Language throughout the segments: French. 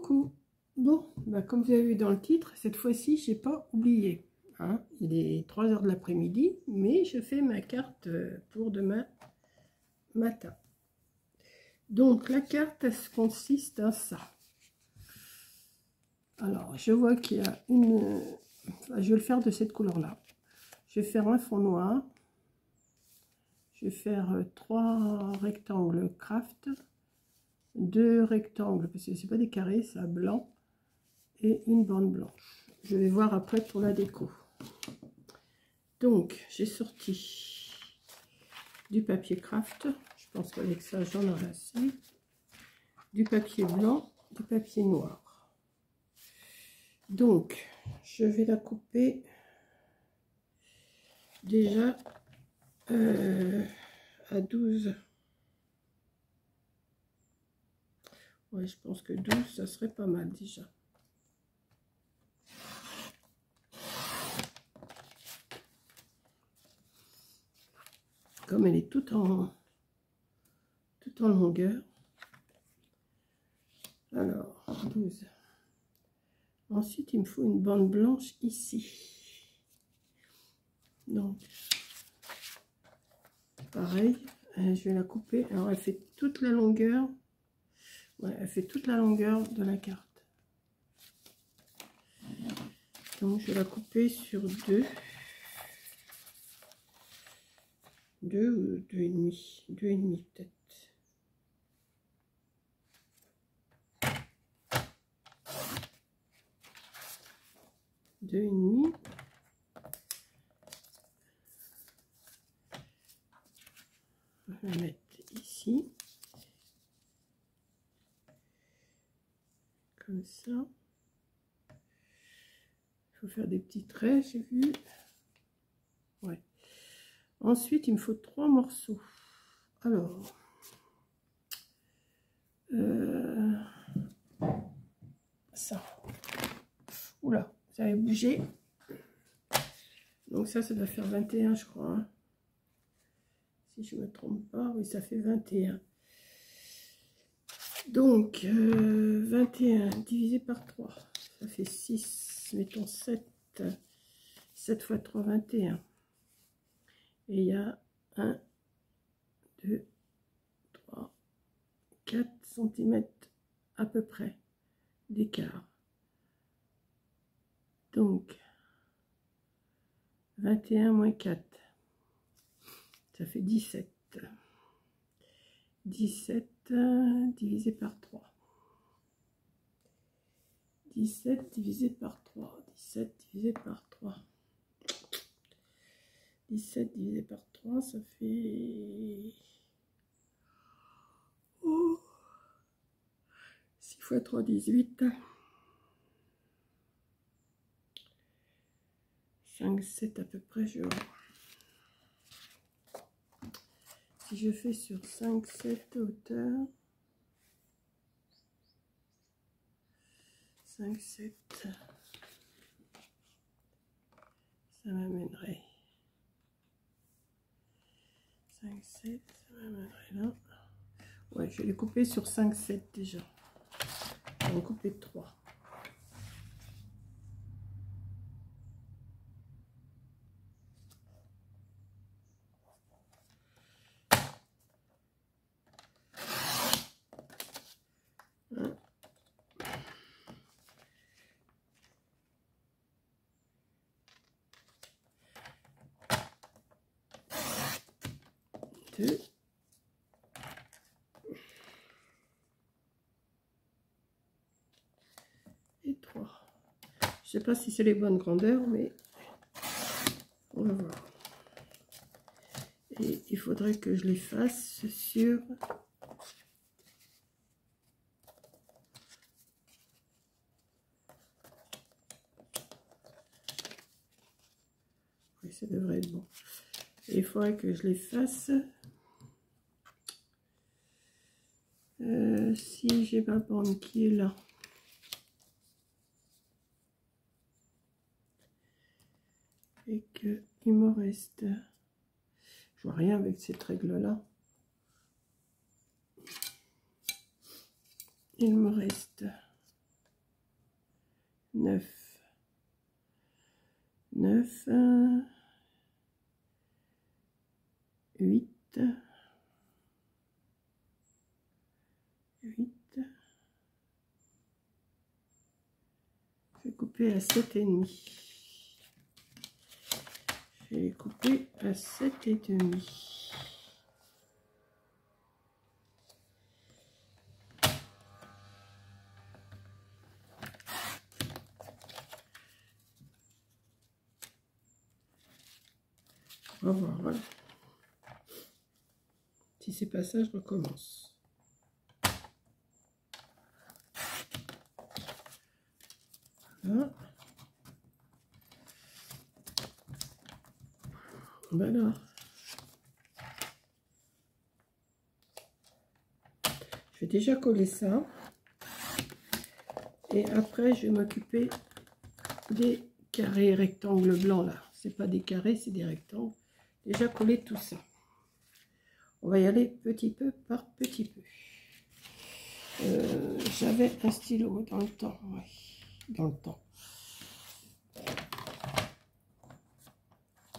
Coucou. Bon, bah comme vous avez vu dans le titre, cette fois-ci, j'ai pas oublié. Hein. Il est 3 h de l'après-midi, mais je fais ma carte pour demain matin. Donc, la carte, elle consiste à ça. Alors, je vois qu'il y a une... je vais le faire de cette couleur-là. Je vais faire un fond noir. Je vais faire 3 rectangles craft. 2 rectangles, parce que c'est pas des carrés, c'est blanc. Et une bande blanche. Je vais voir après pour la déco. Donc, j'ai sorti du papier craft. Je pense qu'avec ça, j'en aurai assez. Du papier blanc, du papier noir. Donc, je vais la couper déjà à 12. Ouais, je pense que 12, ça serait pas mal déjà. Comme elle est toute en longueur. Alors, 12. Ensuite, il me faut une bande blanche ici. Donc, pareil, je vais la couper. Alors, elle fait toute la longueur. Ouais, elle fait toute la longueur de la carte. Donc, je vais la couper sur 2. 2 ou 2,5. 2,5 peut-être. Deux et demi. Je vais la mettre ici. Comme ça. Il faut faire des petits traits, j'ai vu. Ouais. Ensuite, il me faut 3 morceaux. Alors. Ça. Oula, ça avait bougé. Donc ça doit faire 21, je crois. Hein. Si je ne me trompe pas, oui, ça fait 21. Donc, 21 divisé par 3, ça fait 6. Mettons 7. 7 fois 3, 21. Et il y a 1, 2, 3, 4 cm à peu près d'écart. Donc, 21 moins 4, ça fait 17. 17 divisé par 3. 17 divisé par 3. 17 divisé par 3. 17 divisé par 3, ça fait... Oh, 6 fois 3, 18. 5, 7 à peu près, je vois. Si je fais sur 5, 7 hauteur, 5, 7, ça m'amènerait 5, 7, ça m'amènerait là. Ouais, je vais les couper sur 5, 7 déjà. Je vais en couper 3. Deux. Et 3. Je sais pas si c'est les bonnes grandeurs, mais on va voir. Et il faudrait que je les fasse sur... Oui, ça devrait être bon. Et il faudrait que je les fasse... si j'ai ma bande qui est là. Et que il me reste... Je vois rien avec cette règle-là. Il me reste 9, 9, 8, 8. Je vais couper à 7,5. Je vais les couper à 7,5. On va voir, voilà. Si c'est pas ça, je recommence. Voilà. Ben alors, je vais déjà coller ça. Et après, je vais m'occuper des carrés rectangles blancs là. C'est pas des carrés, c'est des rectangles. Déjà coller tout ça. On va y aller petit peu par petit peu. J'avais un stylo dans le temps. Ouais, dans le temps.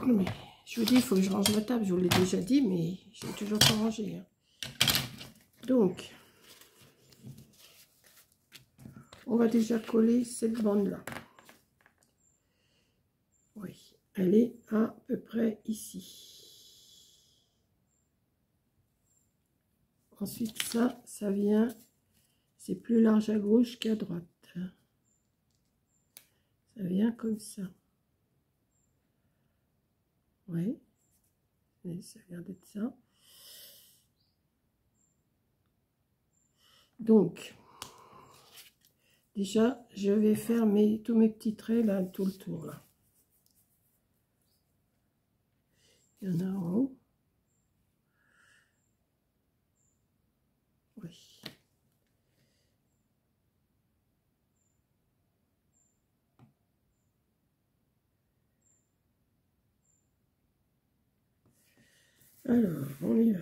Mais je vous dis, il faut que je range ma table. Je vous l'ai déjà dit, mais je n'ai toujours pas rangé. Hein. Donc, on va déjà coller cette bande-là. Oui, elle est à peu près ici. Ensuite, ça vient, c'est plus large à gauche qu'à droite. Ça vient comme ça. Oui, ça a l'air d'être ça. Donc, déjà, je vais faire tous mes petits traits là, tout le tour là. Il y en a en haut. Oui. Alors, on y va.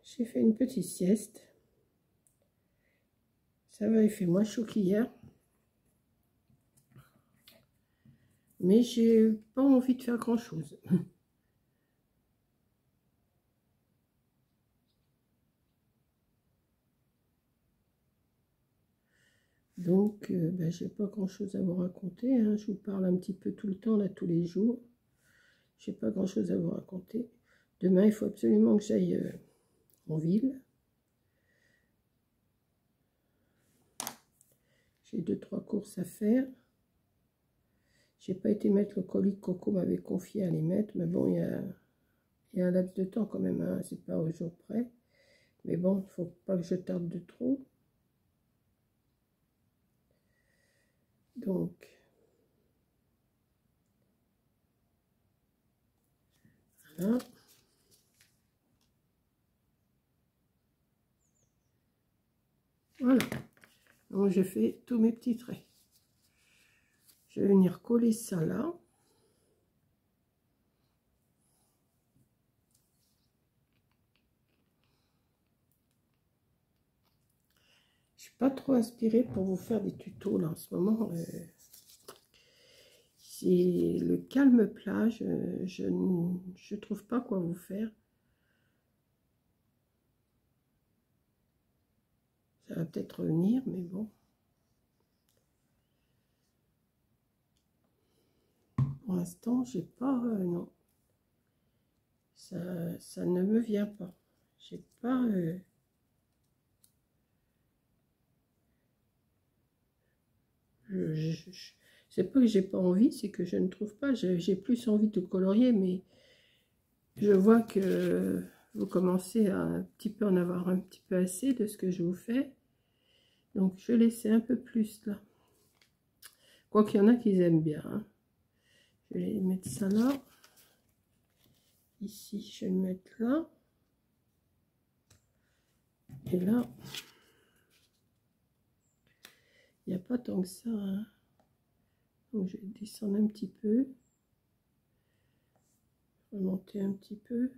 J'ai fait une petite sieste. Ça va, il fait moins chaud qu'hier. Mais j'ai pas envie de faire grand chose. Donc, ben, j'ai pas grand chose à vous raconter. Hein. Je vous parle un petit peu tout le temps, là, tous les jours. J'ai pas grand chose à vous raconter. Demain, il faut absolument que j'aille en ville. J'ai 2-3 courses à faire. J'ai pas été mettre le colis que Coco m'avait confié à les mettre. Mais bon, il y a un laps de temps quand même. Hein. C'est pas au jour près. Mais bon, il faut pas que je tarde de trop. Donc, voilà. Voilà. Donc, j'ai fait tous mes petits traits. Je vais venir coller ça là. Je suis pas trop inspirée pour vous faire des tutos là en ce moment. C'est le calme plat. Je ne trouve pas quoi vous faire. Ça va peut-être revenir, mais bon. Pour l'instant, j'ai pas... non. Ça ne me vient pas. J'ai pas... c'est pas que j'ai pas envie, c'est que je ne trouve pas. J'ai plus envie de colorier, mais je vois que vous commencez à un petit peu en avoir un petit peu assez de ce que je vous fais. Donc je vais laisser un peu plus là. Quoi qu'il y en a qui aiment bien. Hein. Je vais mettre ça là. Ici, je vais le mettre là. Et là, il n'y a pas tant que ça. Hein. Donc je vais descendre un petit peu. Remonter un petit peu.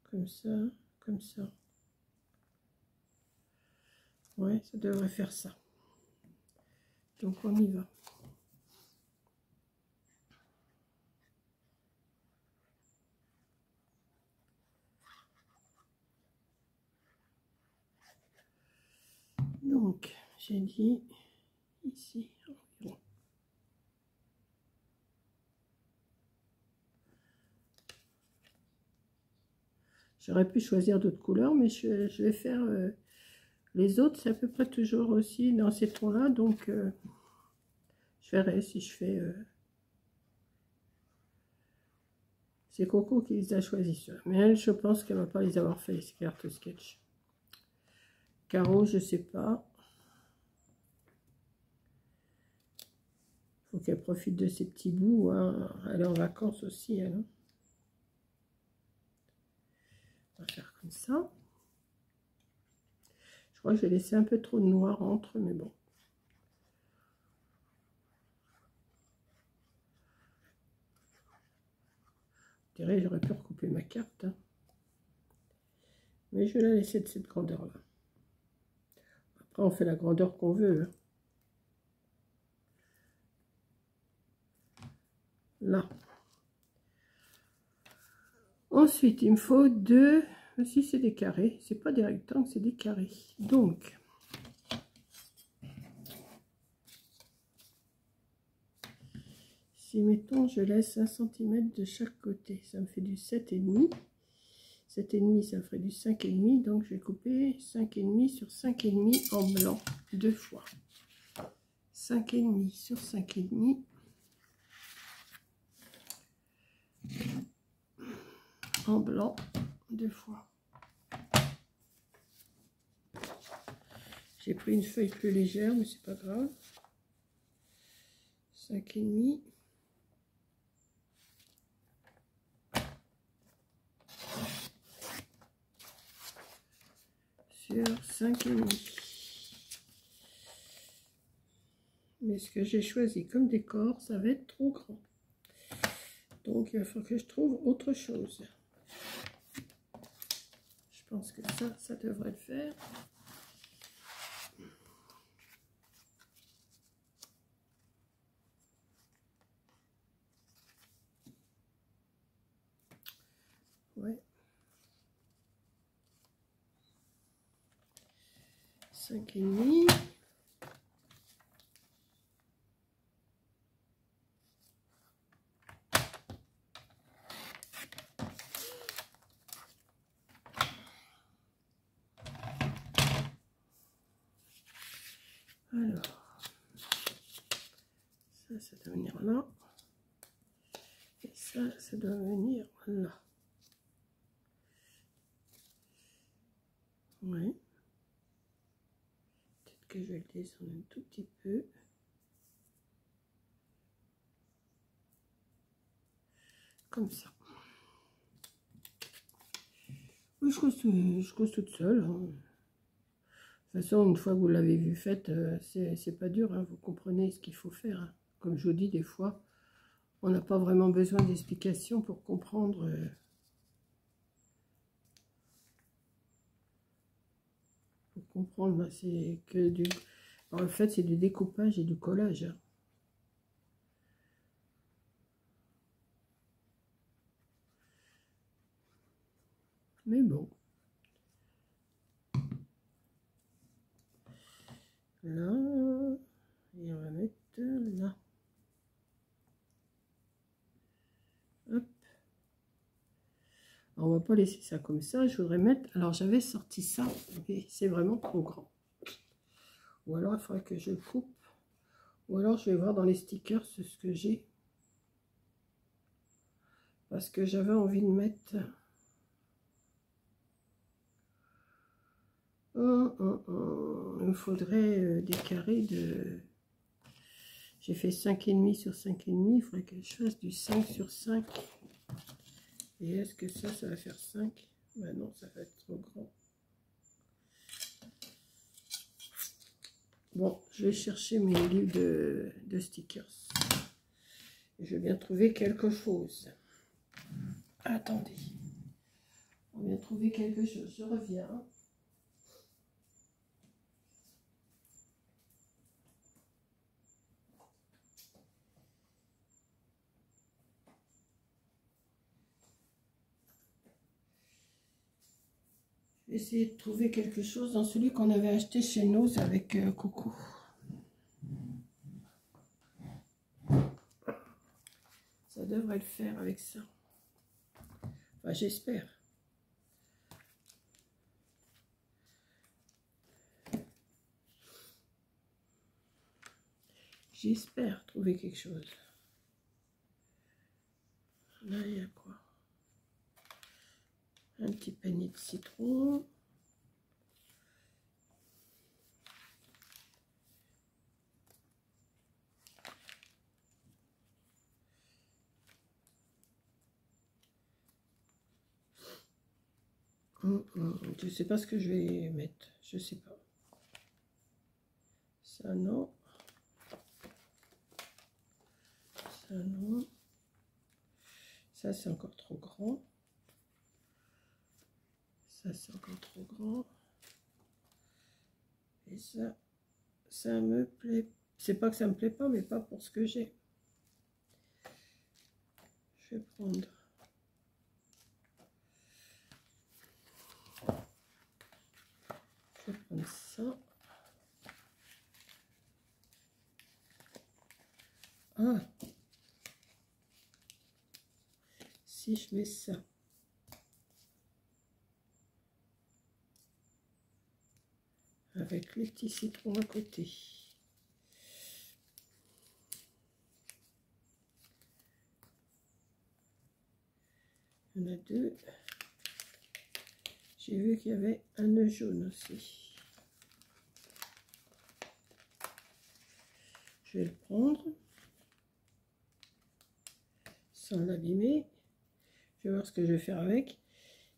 Comme ça, comme ça. Ouais, ça devrait faire ça. Donc on y va. Donc, j'ai dit ici environ. J'aurais pu choisir d'autres couleurs, mais je vais faire les autres, c'est à peu près toujours aussi dans ces tons-là, donc je verrai si je fais... c'est Coco qui les a choisis, mais elle, je pense qu'elle ne va pas les avoir fait, ces cartes sketch. Caro, je sais pas. Faut qu'elle profite de ses petits bouts, hein. Elle est en vacances aussi, elle. Hein. On va faire comme ça. Je crois que j'ai laissé un peu trop de noir entre, mais bon. Je dirais, j'aurais pu recouper ma carte. Hein. Mais je vais la laisser de cette grandeur-là. Après, on fait la grandeur qu'on veut. Hein. Là. Ensuite, il me faut deux... Si c'est des carrés, c'est pas des rectangles, c'est des carrés. Donc, si mettons, je laisse 1 cm de chaque côté, ça me fait du 7,5. 7,5, ça me ferait du 5,5. Donc, je vais couper 5,5 sur 5,5 en blanc, 2 fois. 5,5 sur 5,5. En blanc, 2 fois. J'ai pris une feuille plus légère, mais c'est pas grave. 5,5. Sur 5,5. Mais ce que j'ai choisi comme décor, ça va être trop grand. Donc, il va falloir que je trouve autre chose. Je pense que ça devrait le faire. Ouais. 5,5. Alors, ça doit venir là. Et ça doit venir là. Ouais. Peut-être que je vais le descendre un tout petit peu. Comme ça. Oui, je cause toute seule. Hein. De toute façon, une fois que vous l'avez vu faite, c'est pas dur. Hein. Vous comprenez ce qu'il faut faire. Hein. Comme je vous dis, des fois, on n'a pas vraiment besoin d'explications pour comprendre. Pour comprendre, c'est que du... En fait, c'est du découpage et du collage. Hein. Mais bon. Là, et on va mettre là. Hop. Alors, on va pas laisser ça comme ça. Je voudrais mettre... Alors, j'avais sorti ça, mais c'est vraiment trop grand. Ou alors, il faudrait que je coupe. Ou alors, je vais voir dans les stickers ce que j'ai. parce que j'avais envie de mettre il me faudrait des carrés de... J'ai fait 5,5 sur 5,5, il faudrait que je fasse du 5 sur 5. Et est-ce que ça va faire 5? Ben non, ça va être trop grand. Bon, je vais chercher mes livres de stickers. Et je vais bien trouver quelque chose. Attendez. On vient trouver quelque chose. Je reviens. Essayer de trouver quelque chose dans celui qu'on avait acheté chez nous avec Coco. Ça devrait le faire avec ça. Enfin, j'espère. J'espère trouver quelque chose. Là, il y a quoi? Un petit panier de citron. Je sais pas ce que je vais mettre. Je sais pas. Ça, non. Ça, non. Ça, c'est encore trop grand. Ça, c'est encore trop grand. Et ça me plaît. C'est pas que ça me plaît pas, mais pas pour ce que j'ai. Je vais prendre. Je vais prendre ça. Ah. Si je mets ça. Avec les petits citrons à côté. Il y en a deux. J'ai vu qu'il y avait un nœud jaune aussi. Je vais le prendre sans l'abîmer. Je vais voir ce que je vais faire avec.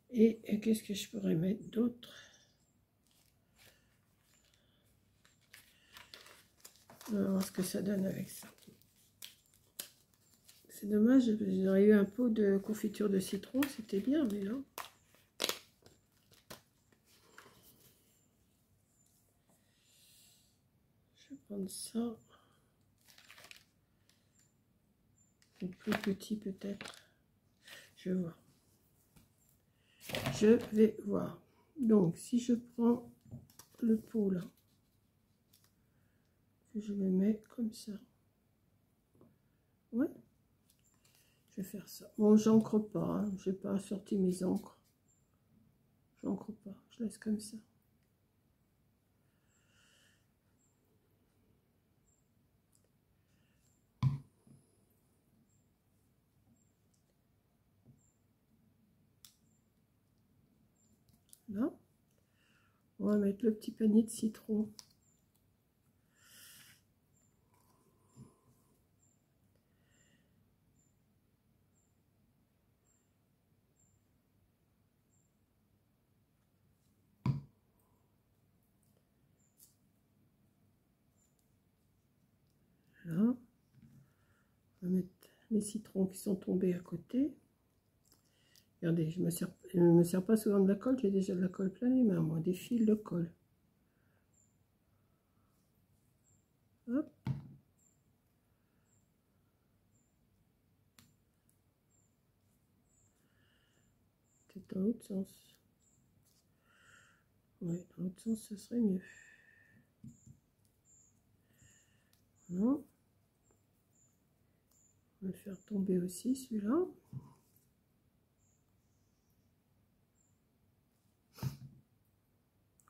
Et qu'est-ce que je pourrais mettre d'autre? On va voir ce que ça donne avec ça. C'est dommage, j'aurais eu un pot de confiture de citron, c'était bien, mais là... Je vais prendre ça. Ou plus petit peut-être. Je vais voir. Je vais voir. Donc, si je prends le pot là, je le mets comme ça. Ouais. Je vais faire ça. Bon, j'encre pas. Hein. Je n'ai pas sorti mes encres. J'encre pas. Je laisse comme ça. Là. On va mettre le petit panier de citron. Là. On va mettre les citrons qui sont tombés à côté. Regardez, je ne me sers pas souvent de la colle, j'ai déjà de la colle plein les mains, moi, des fils de colle. Hop. Peut-être dans l'autre sens. Oui, dans l'autre sens, ce serait mieux. Non. On va le faire tomber aussi, celui-là.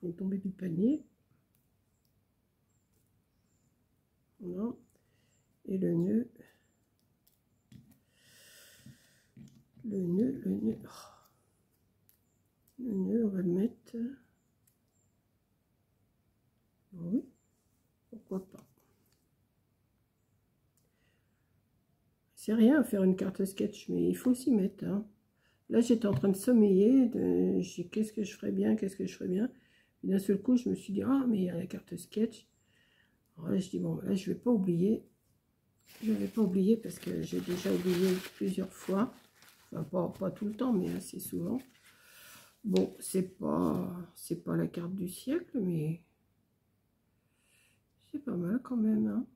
Il est tombé du panier. Voilà. Et le nœud. le nœud. Oh. Le nœud, on va le mettre. Oui, pourquoi pas. C'est rien à faire une carte sketch, mais il faut s'y mettre. Hein. Là, j'étais en train de sommeiller. Je dis, qu'est-ce que je ferais bien, qu'est-ce que je ferais bien. D'un seul coup, je me suis dit, ah, mais il y a la carte sketch. Alors là, je dis, bon, là, je ne vais pas oublier. Je ne vais pas oublier parce que j'ai déjà oublié plusieurs fois. Enfin, pas tout le temps, mais assez souvent. Bon, c'est pas la carte du siècle, mais c'est pas mal quand même. Hein.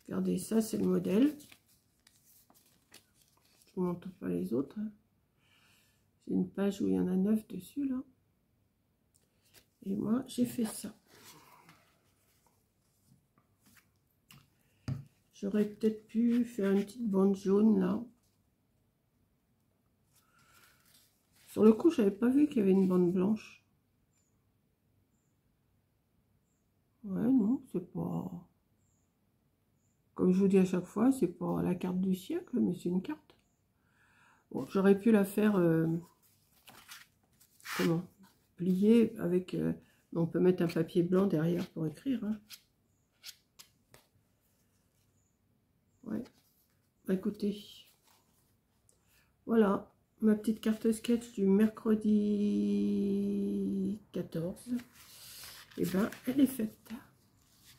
Regardez, ça, c'est le modèle. Je ne vous montre pas les autres. Hein. C'est une page où il y en a 9 dessus, là. Et moi, j'ai fait ça. J'aurais peut-être pu faire une petite bande jaune, là. Sur le coup, je n'avais pas vu qu'il y avait une bande blanche. Ouais, non, c'est pas... Comme je vous dis à chaque fois, c'est pas la carte du siècle, mais c'est une carte. Bon, j'aurais pu la faire... comment? Plier avec... on peut mettre un papier blanc derrière pour écrire. Hein. Ouais. Bah, écoutez. Voilà. Ma petite carte sketch du mercredi 14. Et ben, elle est faite.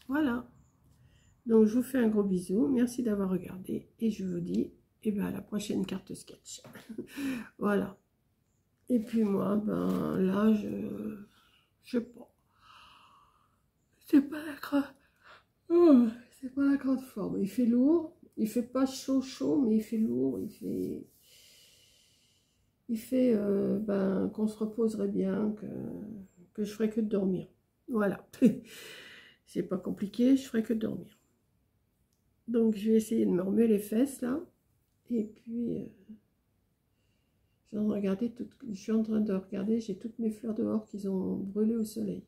Voilà. Donc, je vous fais un gros bisou. Merci d'avoir regardé. Et je vous dis, et ben, à la prochaine carte sketch. Voilà. Et puis moi, ben, là, je sais pas. C'est pas la grande... Oh, c'est pas la grande forme. Il fait lourd. Il fait pas chaud, mais il fait lourd. Il fait ben, qu'on se reposerait bien, que je ferais que de dormir. Voilà. C'est pas compliqué, je ferais que de dormir. Donc, je vais essayer de me remuer les fesses, là. Et puis, je suis en train de regarder, j'ai toutes mes fleurs dehors qui ont brûlé au soleil.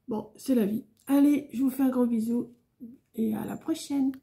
Bon, c'est la vie. Allez, je vous fais un gros bisou et à la prochaine.